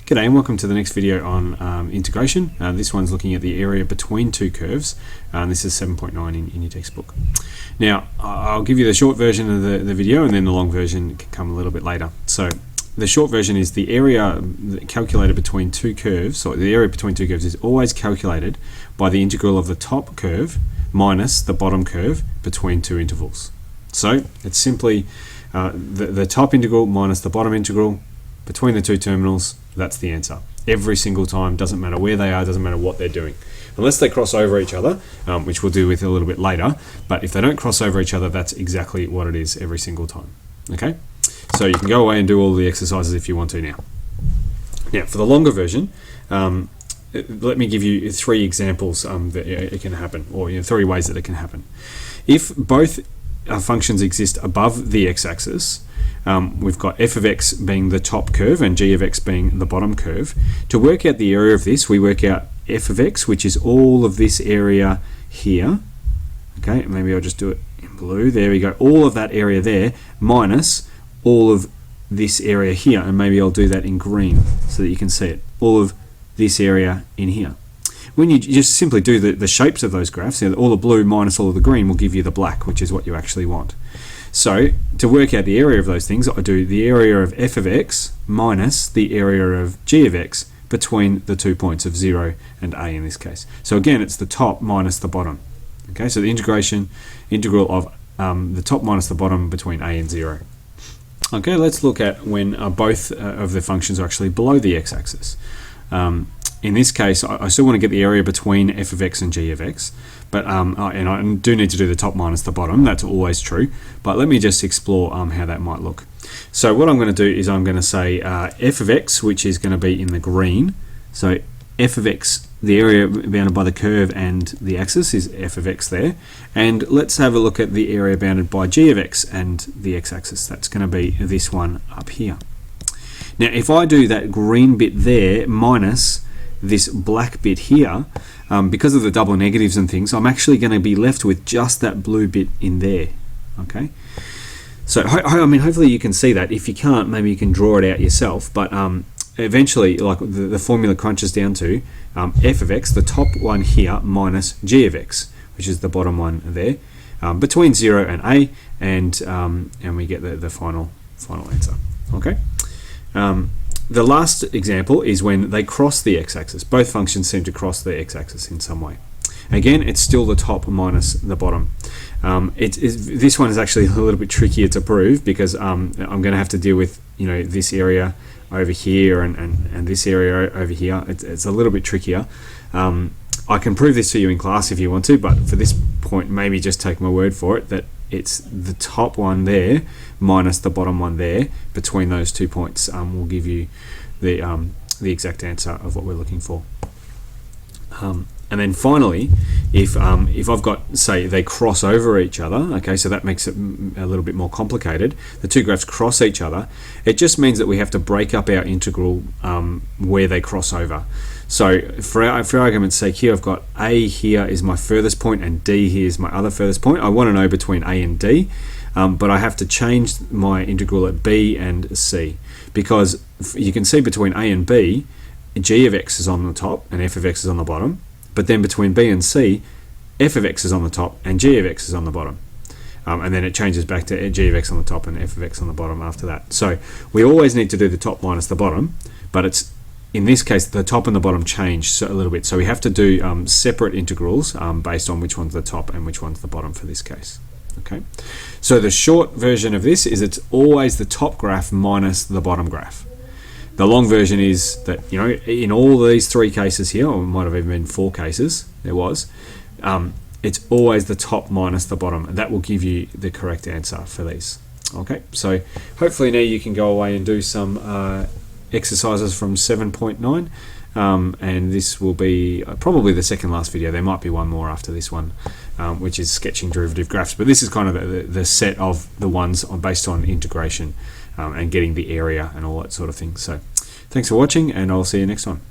G'day and welcome to the next video on integration. This one's looking at the area between two curves. This is 7.9 in your textbook. Now I'll give you the short version of the video, and then the long version can come a little bit later. So the short version is the area calculated between two curves, or the area between two curves is always calculated by the integral of the top curve minus the bottom curve between two intervals. So it's simply the top integral minus the bottom integral between the two terminals. That's the answer. Every single time, doesn't matter where they are, doesn't matter what they're doing. Unless they cross over each other, which we'll do with a little bit later, but if they don't cross over each other, that's exactly what it is every single time. Okay? So you can go away and do all the exercises if you want to now. Now, for the longer version, let me give you three examples that it can happen, or three ways that it can happen. If both functions exist above the x-axis, we've got f of x being the top curve and g of x being the bottom curve. To work out the area of this, we work out f of x, which is all of this area here. Okay, maybe I'll just do it in blue. There we go. All of that area there minus all of this area here, and maybe I'll do that in green so that you can see it. All of this area in here. When you just simply do the shapes of those graphs, all the blue minus all of the green will give you the black, which is what you actually want. So to work out the area of those things, I do the area of f of x minus the area of g of x between the 2 points of 0 and a in this case. So again, it's the top minus the bottom. Okay, so the integral of the top minus the bottom between a and 0. Okay, let's look at when both of the functions are actually below the x-axis. In this case, I still want to get the area between f of x and g of x, but and I do need to do the top minus the bottom. That's always true, but let me just explore how that might look. So what I'm going to do is I'm going to say f of x, which is going to be in the green. So f of x, the area bounded by the curve and the axis, is f of x there. And let's have a look at the area bounded by g of x and the x-axis. That's going to be this one up here. Now if I do that green bit there minus this black bit here, because of the double negatives and things, I'm actually going to be left with just that blue bit in there. Okay, so I mean, hopefully you can see that. If you can't, maybe you can draw it out yourself, but eventually, like the formula crunches down to f of x, the top one here, minus g of x, which is the bottom one there, between 0 and a, and we get the final answer. Okay. The last example is when they cross the x-axis. Both functions seem to cross the x-axis in some way. Again, it's still the top minus the bottom. This one is actually a little bit trickier to prove because I'm going to have to deal with this area over here and this area over here. It's a little bit trickier. I can prove this to you in class if you want to, but for this point, maybe just take my word for it that it's the top one there minus the bottom one there. Between those 2 points will give you the exact answer of what we're looking for. And then finally, if I've got, say, they cross over each other, okay, so that makes it a little bit more complicated. The two graphs cross each other. It just means that we have to break up our integral where they cross over. So for argument's sake here, I've got A here is my furthest point and D here is my other furthest point. I want to know between A and D, but I have to change my integral at B and C, because you can see between A and B, g of x is on the top and f of x is on the bottom, but then between B and C, f of x is on the top and g of x is on the bottom. And then it changes back to g of x on the top and f of x on the bottom after that. So we always need to do the top minus the bottom, but it's in this case the top and the bottom change a little bit. So we have to do separate integrals based on which one's the top and which one's the bottom for this case. Okay, so the short version of this is it's always the top graph minus the bottom graph. The long version is that in all these three cases here, or it might have even been 4 cases, it's always the top minus the bottom, and that will give you the correct answer for these. Okay, so hopefully now you can go away and do some exercises from 7.9, and this will be probably the second last video. There might be one more after this one, which is sketching derivative graphs, but this is kind of the set of the ones based on integration and getting the area and all that sort of thing. So thanks for watching, and I'll see you next time.